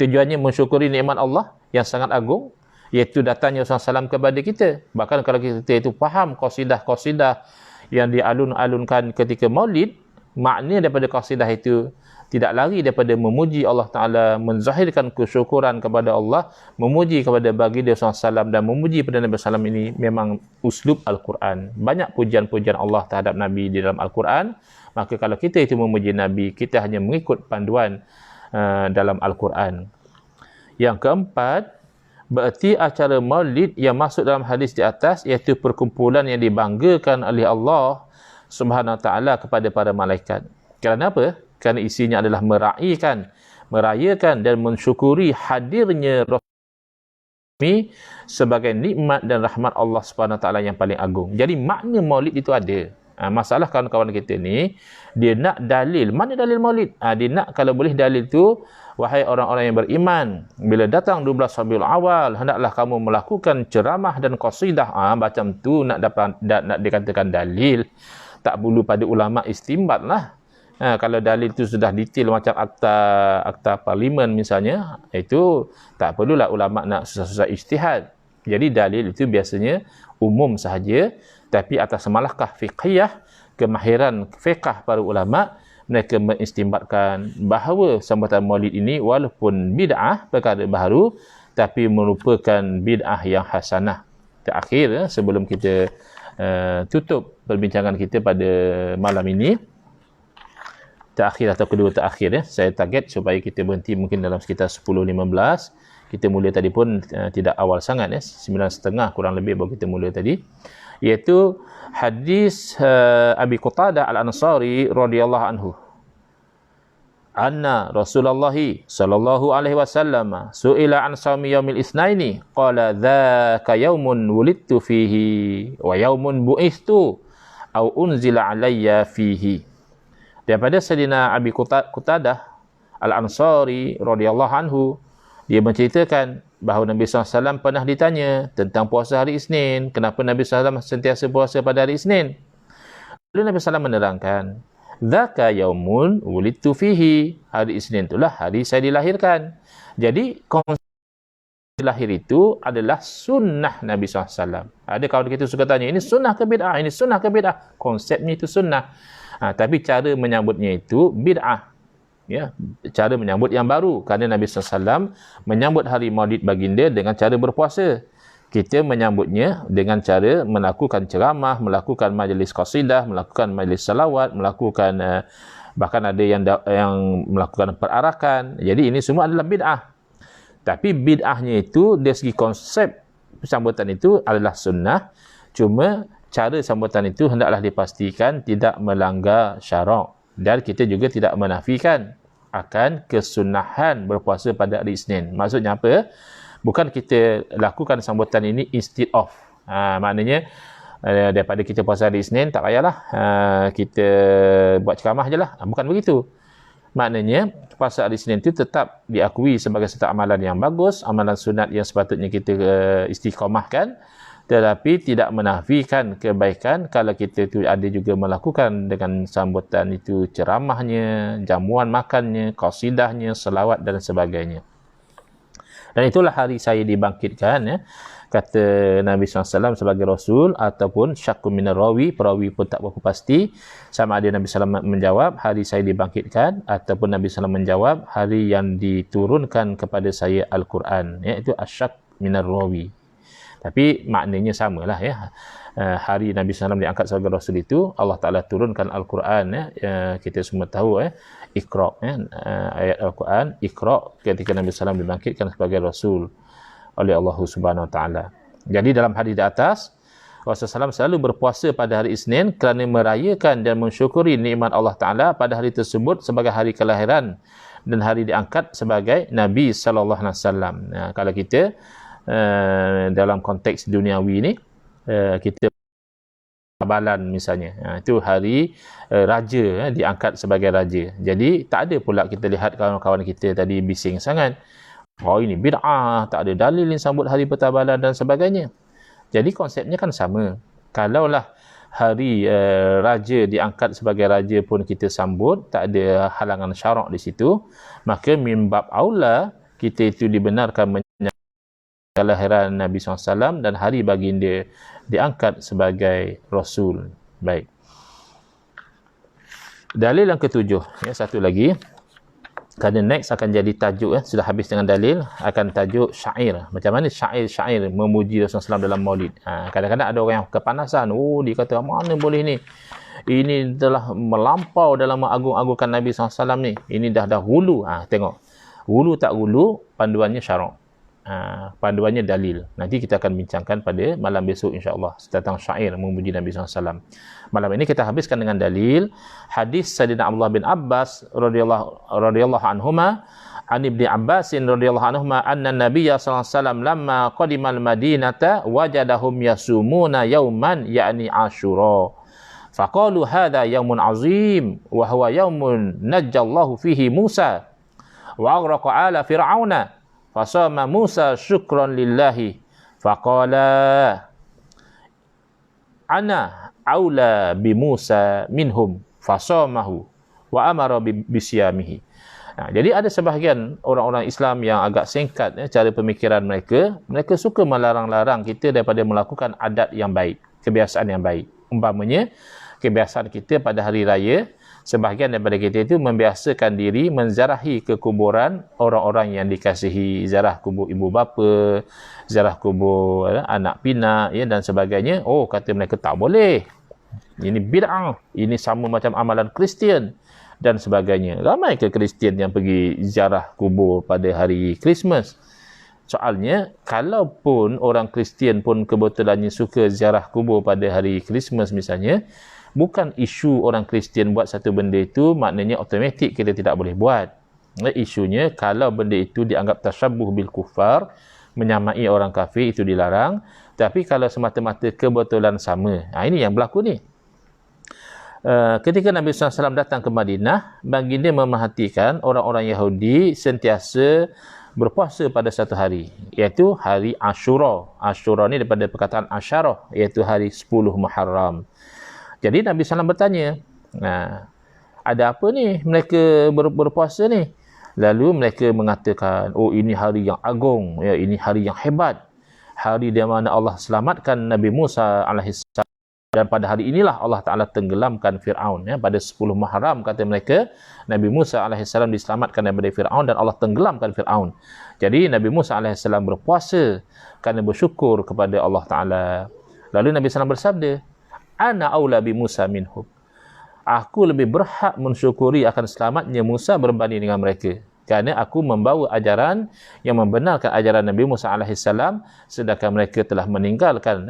Speaker 1: tujuannya mensyukuri nikmat Allah yang sangat agung, iaitu datangnya Rasulullah SAW kepada kita. Bahkan kalau kita itu faham qasidah-qasidah yang dialun-alunkan ketika Maulid, makna daripada qasidah itu tidak lari daripada memuji Allah Ta'ala, menzahirkan kesyukuran kepada Allah, memuji kepada baginda SAW dan memuji pada Nabi SAW. Ini memang uslub Al-Quran. Banyak pujian-pujian Allah terhadap Nabi di dalam Al-Quran. Maka kalau kita itu memuji Nabi, kita hanya mengikut panduan dalam Al-Quran. Yang keempat, berarti acara maulid yang masuk dalam hadis di atas, iaitu perkumpulan yang dibanggakan oleh Allah Subhanahu Wa Ta'ala kepada para malaikat. Kerana apa? Kerana isinya adalah merayakan dan mensyukuri hadirnya Rasul sebagai nikmat dan rahmat Allah Subhanahu Wa Ta'ala yang paling agung. Jadi makna maulid itu ada. Masalah kawan-kawan kita ni, dia nak dalil. Mana dalil maulid? Dia nak kalau boleh dalil tu, wahai orang-orang yang beriman, bila datang 12 Rabiul Awal, hendaklah kamu melakukan ceramah dan qasidah. Macam tu nak dikatakan dalil. Tak perlu pada ulama istimbat lah. Kalau dalil itu sudah detail macam akta parlimen misalnya, itu tak perlulah ulama nak susah-susah ijtihad. Jadi dalil itu biasanya umum sahaja, tapi atas malakah fiqhiyah, kemahiran fiqh para ulama, mereka mengistimbatkan bahawa sambutan maulid ini walaupun bid'ah, perkara baru, tapi merupakan bid'ah yang hasanah. Terakhir, sebelum kita tutup perbincangan kita pada malam ini, terakhir atau kedua terakhir, saya target supaya kita berhenti mungkin dalam sekitar 10.15. Kita mula tadi pun tidak awal sangat, 9.30 kurang lebih baru kita mula tadi, iaitu hadis Abi Qatadah Al-Ansari radhiyallahu anhu, anna Rasulullah sallallahu alaihi wasallam su'ila an shaumi yaumil itsnaini qala dzaka yaumun wulidtu fihi wa yaumun bu'istu au unzila alayya fihi. Daripada Sayyidina Abi Qatadah Al-Ansari radhiyallahu anhu, dia menceritakan bahawa Nabi SAW pernah ditanya tentang puasa hari Isnin. Kenapa Nabi SAW sentiasa puasa pada hari Isnin? Lalu Nabi SAW menerangkan, dzaka yaumun wulidtu fihi. Hari Isnin itulah hari saya dilahirkan. Jadi konsep lahir itu adalah sunnah Nabi SAW. Ada kawan kita suka tanya, ini sunnah ke bid'ah? Ini sunnah ke bid'ah? Konsepnya itu sunnah. Tapi cara menyambutnya itu bid'ah. Ya, cara menyambut yang baru, kerana Nabi SAW menyambut hari Maulid baginda dengan cara berpuasa. Kita menyambutnya dengan cara melakukan ceramah, melakukan majlis qasidah, melakukan majlis salawat, melakukan bahkan ada yang melakukan perarakan. Jadi ini semua adalah bid'ah. Tapi bid'ahnya itu dari segi konsep sambutan itu adalah sunnah. Cuma cara sambutan itu hendaklah dipastikan tidak melanggar syarak. Dan kita juga tidak menafikan akan kesunahan berpuasa pada hari Isnin. Maksudnya apa? Bukan kita lakukan sambutan ini instead of. Maknanya daripada kita puasa hari Isnin, tak payahlah kita buat ceramah je lah. Bukan begitu. Maknanya puasa hari Isnin itu tetap diakui sebagai satu amalan yang bagus, amalan sunat yang sepatutnya kita istiqamahkan. Tetapi tidak menafikan kebaikan kalau kita itu ada juga melakukan dengan sambutan itu ceramahnya, jamuan makannya, qasidahnya, selawat dan sebagainya. Dan itulah hari saya dibangkitkan, ya, kata Nabi SAW sebagai Rasul, ataupun syakku minar rawi, perawi pun tak berapa pasti, sama ada Nabi SAW menjawab hari saya dibangkitkan, ataupun Nabi SAW menjawab hari yang diturunkan kepada saya Al-Quran, iaitu asyak minar rawi. Tapi maknanya samalah, ya. Hari Nabi SAW diangkat sebagai Rasul itu, Allah Ta'ala turunkan Al-Quran, ya. Kita semua tahu, Iqra', ayat Al-Quran, Iqra' ketika Nabi SAW dibangkitkan sebagai Rasul oleh Allah Subhanahu Wa Ta'ala. Jadi dalam hadis di atas, Rasulullah SAW selalu berpuasa pada hari Isnin kerana merayakan dan mensyukuri nikmat Allah Ta'ala pada hari tersebut sebagai hari kelahiran dan hari diangkat sebagai Nabi SAW. Kalau kita dalam konteks duniawi ni, kita Tabalan misalnya, itu hari raja, diangkat sebagai raja. Jadi tak ada pula kita lihat kawan-kawan kita tadi bising sangat, oh ini bid'ah, tak ada dalil yang sambut hari Pertabalan dan sebagainya. Jadi konsepnya kan sama. Kalaulah hari raja diangkat sebagai raja pun kita sambut, tak ada halangan syarak di situ, maka min bab aula kita itu dibenarkan kelahiran Nabi SAW dan hari baginda diangkat sebagai Rasul. Baik. Dalil yang ketujuh, ya, satu lagi. Kerana next akan jadi tajuk, sudah habis dengan dalil, akan tajuk syair. Macam mana syair memuji Rasulullah SAW dalam maulid. Kadang-kadang ada orang yang kepanasan, dia kata mana boleh ni, ini telah melampau dalam mengagung-agungkan Nabi SAW ni, ini dah hulu. Tengok, hulu tak hulu, panduannya syarak, panduannya dalil. Nanti kita akan bincangkan pada malam besok insya-Allah tentang syair memuji Nabi SAW. Malam ini kita habiskan dengan dalil hadis Sayyidina Abdullah bin Abbas radhiyallahu anhuma, an Ibni Abbas radhiyallahu anhuma anna Nabiyya sallallahu alaihi wasallam lamma qadima al-Madinata wajadahum yasumuna yawman ya'ni Ashura. Faqalu hadha yawmun azim wa huwa yawmun najjallahu fihi Musa wa aghraqa ala fir'auna fasama Musa syukran lillahi faqala ana aula bi Musa minhum fasamahu wa amara bisyamihi. Jadi ada sebahagian orang-orang Islam yang agak singkat cara pemikiran mereka. Mereka suka melarang-larang kita daripada melakukan adat yang baik, kebiasaan yang baik. Umpamanya kebiasaan kita pada hari raya, sebahagian daripada kita itu membiasakan diri menziarahi ke kuburan orang-orang yang dikasihi, ziarah kubur ibu bapa, ziarah kubur anak pinak dan sebagainya. Kata mereka tak boleh, ini bid'ah, ini sama macam amalan Kristian dan sebagainya. Ramai ke Kristian yang pergi ziarah kubur pada hari Christmas? Soalnya, kalaupun orang Kristian pun kebetulannya suka ziarah kubur pada hari Christmas misalnya, bukan isu orang Kristian buat satu benda itu maknanya automatik kita tidak boleh buat. Isunya kalau benda itu dianggap tashabbuh bil kufar, menyamai orang kafir, itu dilarang. Tapi kalau semata-mata kebetulan sama, ini yang berlaku ni. Ketika Nabi SAW datang ke Madinah, baginda memerhatikan orang-orang Yahudi sentiasa berpuasa pada satu hari, iaitu hari Ashura. Ashura ni daripada perkataan Asyarah, iaitu hari 10 Muharram. Jadi Nabi SAW bertanya, ada apa ni mereka berpuasa ni? Lalu mereka mengatakan, ini hari yang agung, ini hari yang hebat, hari di mana Allah selamatkan Nabi Musa AS, dan pada hari inilah Allah Ta'ala tenggelamkan Fir'aun. Pada 10 Muharram, kata mereka, Nabi Musa AS diselamatkan daripada Fir'aun dan Allah tenggelamkan Fir'aun. Jadi Nabi Musa AS berpuasa kerana bersyukur kepada Allah Ta'ala. Lalu Nabi SAW bersabda, ana aula bi Musa minhum, aku lebih berhak mensyukuri akan selamatnya Musa berbanding dengan mereka, kerana aku membawa ajaran yang membenarkan ajaran Nabi Musa AS, sedangkan mereka telah meninggalkan,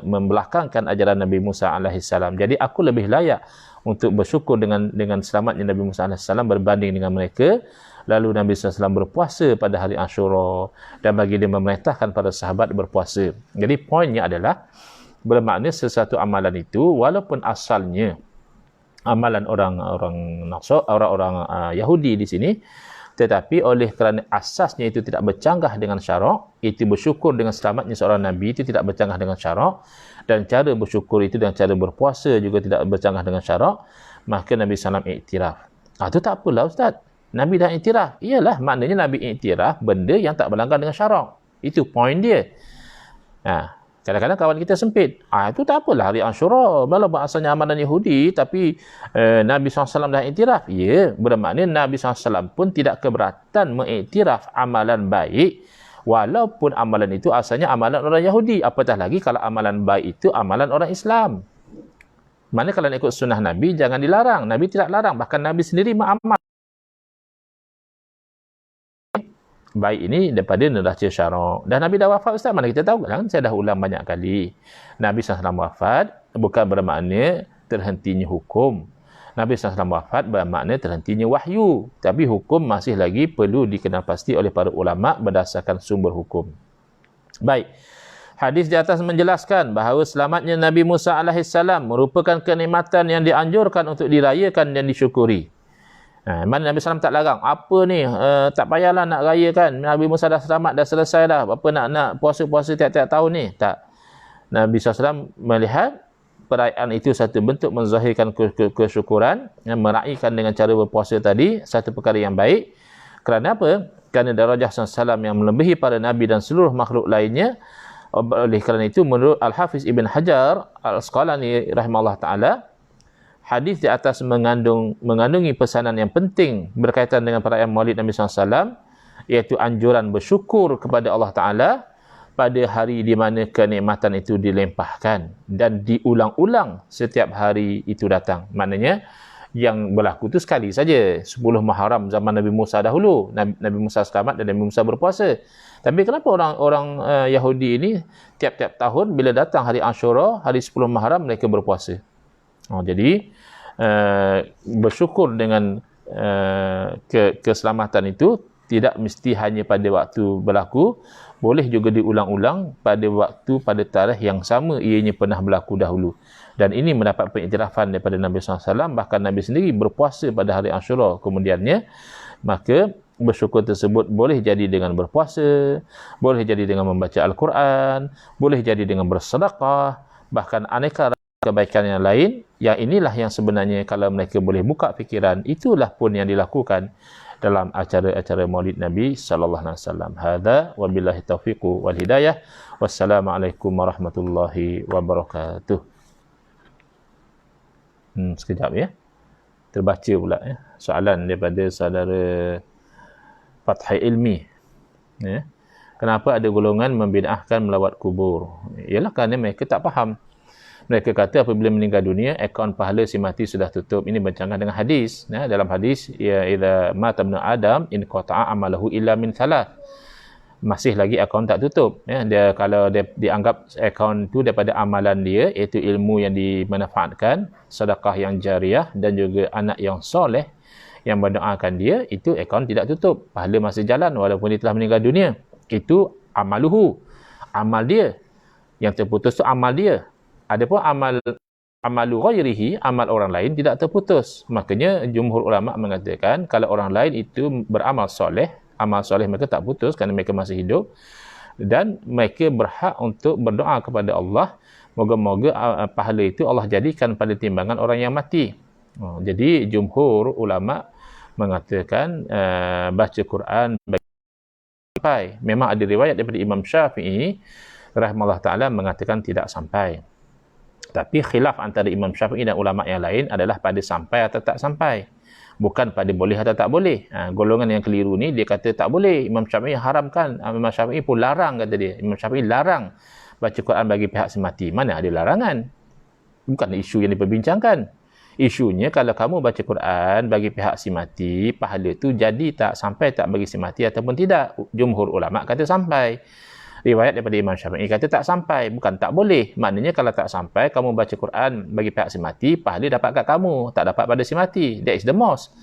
Speaker 1: membelakangkan ajaran Nabi Musa AS. Jadi aku lebih layak untuk bersyukur dengan selamatnya Nabi Musa AS berbanding dengan mereka. Lalu Nabi SAW berpuasa pada hari Ashura dan bagi dia memerintahkan para sahabat berpuasa. Jadi poinnya adalah, bermakna sesuatu amalan itu walaupun asalnya amalan orang Yahudi di sini, tetapi oleh kerana asasnya itu tidak bercanggah dengan syarak, itu bersyukur dengan selamatnya seorang Nabi itu tidak bercanggah dengan syarak, dan cara bersyukur itu dan cara berpuasa juga tidak bercanggah dengan syarak, maka Nabi SAW iktiraf. Itu tak apalah Ustaz, Nabi dah iktiraf. Iyalah, maknanya Nabi iktiraf benda yang tak berlanggar dengan syarak. Itu poin dia. Kadang-kadang kawan kita sempit. Itu tak apalah hari Ashura, walaupun asalnya amalan Yahudi, tapi Nabi SAW dah iktiraf. Ya, bermakna Nabi SAW pun tidak keberatan mengiktiraf amalan baik, walaupun amalan itu asalnya amalan orang Yahudi. Apatah lagi kalau amalan baik itu amalan orang Islam. Mana kalau nak ikut sunnah Nabi, jangan dilarang. Nabi tidak larang, bahkan Nabi sendiri mengamal baik ini daripada neraca syarak. Dan Nabi dah wafat Ustaz, mana kita tahu kan? Saya dah ulang banyak kali. Nabi SAW wafat bukan bermakna terhentinya hukum. Nabi SAW wafat bermakna terhentinya wahyu. Tapi hukum masih lagi perlu dikenal pasti oleh para ulama berdasarkan sumber hukum. Baik. Hadis di atas menjelaskan bahawa selamatnya Nabi Musa AS merupakan kenikmatan yang dianjurkan untuk dirayakan dan disyukuri. Mana Nabi SAW tak larang, apa ni, tak payahlah nak rayakan, Nabi Musa dah selamat, dah selesai dah, apa nak puasa-puasa tiap-tiap tahun ni. Tak. Nabi SAW melihat perayaan itu satu bentuk menzahirkan kesyukuran, meraihkan dengan cara berpuasa tadi satu perkara yang baik. Kerana apa? Kerana darajah SAW yang melebihi para Nabi dan seluruh makhluk lainnya. Oleh kerana itu, menurut Al-Hafiz Ibn Hajar Al-Asqalani rahimahullah ta'ala, hadis di atas mengandungi pesanan yang penting berkaitan dengan perayaan Maulid Nabi SAW, iaitu anjuran bersyukur kepada Allah Ta'ala pada hari di mana kenikmatan itu dilempahkan dan diulang-ulang setiap hari itu datang. Maknanya yang berlaku itu sekali saja, 10 Muharram zaman Nabi Musa dahulu, Nabi Musa selamat dan Nabi Musa berpuasa. Tapi kenapa orang Yahudi ini tiap-tiap tahun bila datang hari Ashura, hari 10 Muharram mereka berpuasa? Jadi bersyukur dengan keselamatan itu tidak mesti hanya pada waktu berlaku, boleh juga diulang-ulang pada tarikh yang sama ianya pernah berlaku dahulu. Dan ini mendapat pengiktirafan daripada Nabi SAW, bahkan Nabi sendiri berpuasa pada hari Ashura kemudiannya. Maka bersyukur tersebut boleh jadi dengan berpuasa, boleh jadi dengan membaca Al-Quran, boleh jadi dengan bersedekah, bahkan aneka kebaikan yang lain, yang inilah yang sebenarnya kalau mereka boleh buka fikiran, itulah pun yang dilakukan dalam acara-acara Maulid Nabi sallallahu alaihi wasallam. Hadza wabillahi taufiq wal hidayah. Wassalamualaikum warahmatullahi wabarakatuh. Sekejap ya. Terbaca pula ya. Soalan daripada saudara Fathai Ilmi. Ya. Kenapa ada golongan membid'ahkan melawat kubur? Ialah kerana mereka tak faham. Mereka kata apabila meninggal dunia, akaun pahala si mati sudah tutup. Ini bercanggah dengan hadis. Ya, dalam hadis, ya idza mata ibnu Adam in qata'a amalahu illa min thalath. Masih lagi akaun tak tutup. Ya, kalau dia dianggap akaun tu daripada amalan dia, iaitu ilmu yang dimanfaatkan, sedekah yang jariah dan juga anak yang soleh yang mendoakan dia, itu akaun tidak tutup. Pahala masih jalan walaupun dia telah meninggal dunia. Itu amaluhu. Amal dia. Yang terputus tu amal dia. Adapun amalu ghairihi, amal orang lain tidak terputus. Makanya jumhur ulama mengatakan kalau orang lain itu beramal soleh, amal soleh mereka tak putus kerana mereka masih hidup, dan mereka berhak untuk berdoa kepada Allah, moga-moga pahala itu Allah jadikan pada timbangan orang yang mati. Jadi jumhur ulama mengatakan baca Quran sampai. Memang ada riwayat daripada Imam Syafi'i rahimahullah ta'ala mengatakan tidak sampai. Tapi khilaf antara Imam Syafi'i dan ulama yang lain adalah pada sampai atau tak sampai. Bukan pada boleh atau tak boleh. Golongan yang keliru ni dia kata tak boleh. Imam Syafi'i haramkan. Imam Syafi'i pun larang, kata dia. Imam Syafi'i larang baca Quran bagi pihak semati. Mana ada larangan? Bukan isu yang diperbincangkan. Isunya kalau kamu baca Quran bagi pihak si mati, pahala tu jadi tak sampai tak bagi si mati ataupun tidak. Jumhur ulama kata sampai. Riwayat daripada Imam Syafi'i kata tak sampai, bukan tak boleh. Maknanya kalau tak sampai, kamu baca Quran bagi pihak si mati, pahala dapat kat kamu, tak dapat pada si mati. That is the most.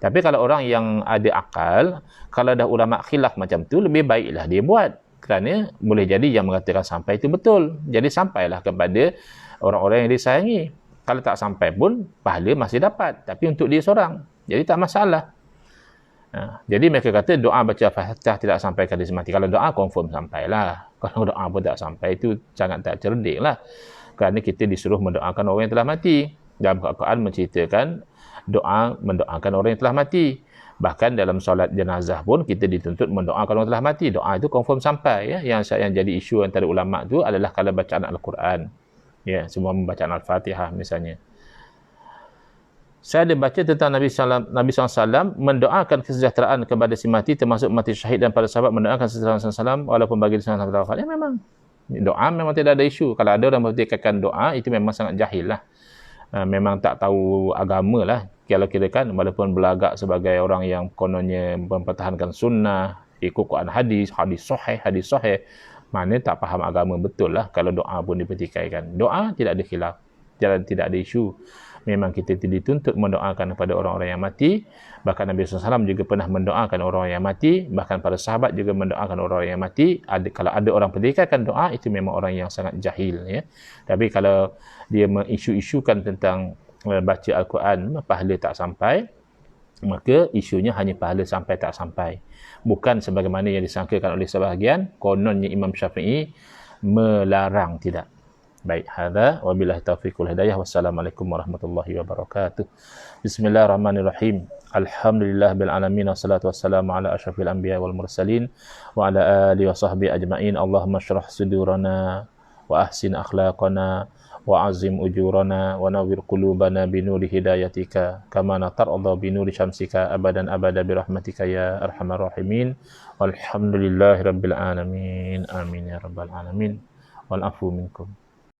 Speaker 1: Tapi kalau orang yang ada akal, kalau dah ulama khilaf macam tu, lebih baiklah dia buat. Kerana boleh jadi yang mengatakan sampai itu betul. Jadi sampailah kepada orang-orang yang disayangi. Kalau tak sampai pun, pahala masih dapat. Tapi untuk dia seorang. Jadi tak masalah. Jadi mereka kata doa baca Fatihah tidak sampai ke hadis mati. Kalau doa confirm sampailah. Kalau doa pun tak sampai, itu sangat tak cerdik lah. Kerana kita disuruh mendoakan orang yang telah mati. Dalam Al-Quran menceritakan doa mendoakan orang yang telah mati. Bahkan dalam solat jenazah pun kita dituntut mendoakan orang yang telah mati. Doa itu confirm sampai. Ya. Yang jadi isu antara ulama' itu adalah kalau bacaan Al-Quran. Ya, semua membacaan Al-Fatihah misalnya. Saya ada baca tentang Nabi SAW mendoakan kesejahteraan kepada si mati, termasuk mati syahid, dan para sahabat mendoakan kesejahteraan SAW walaupun bagi SAW wafat. Ya memang. Doa memang tidak ada isu. Kalau ada orang mempertikaikan doa, itu memang sangat jahil lah. Memang tak tahu agama lah. Kalau kira kan, walaupun berlagak sebagai orang yang kononnya mempertahankan sunnah, ikut Quran hadis sahih, mana tak faham agama betul lah kalau doa pun dipertikaikan. Doa tidak ada khilaf. Tidak ada isu. Memang kita dituntut mendoakan kepada orang-orang yang mati. Bahkan Nabi SAW juga pernah mendoakan orang yang mati. Bahkan para sahabat juga mendoakan orang yang mati. Kalau ada orang pertikaikan doa, itu memang orang yang sangat jahil. Ya. Tapi kalau dia mengisu-isukan tentang baca Al-Quran, pahala tak sampai, maka isunya hanya pahala sampai tak sampai. Bukan sebagaimana yang disangkakan oleh sebahagian, kononnya Imam Syafi'i melarang, tidak. Baik, hadza wabillahi taufiq wal hidayah. Wassalamualaikum warahmatullahi wabarakatuh. Bismillahirrahmanirrahim. Alhamdulillah bil alamin, wassalatu wassalamu ala asyrafil anbiya wal mursalin wa ala alihi wa sahbihi ajma'in. Allahumma shrah sudurana wa ahsin akhlaqana wa azim ujurana wa nawwir qulubana binuri hidayatika kama natar'adha binuri syamsika abadan abada birahmatika ya arhamar rahimin. Walhamdulillahi rabbil alamin. Amin ya rabbal alamin. Wal afu minkum.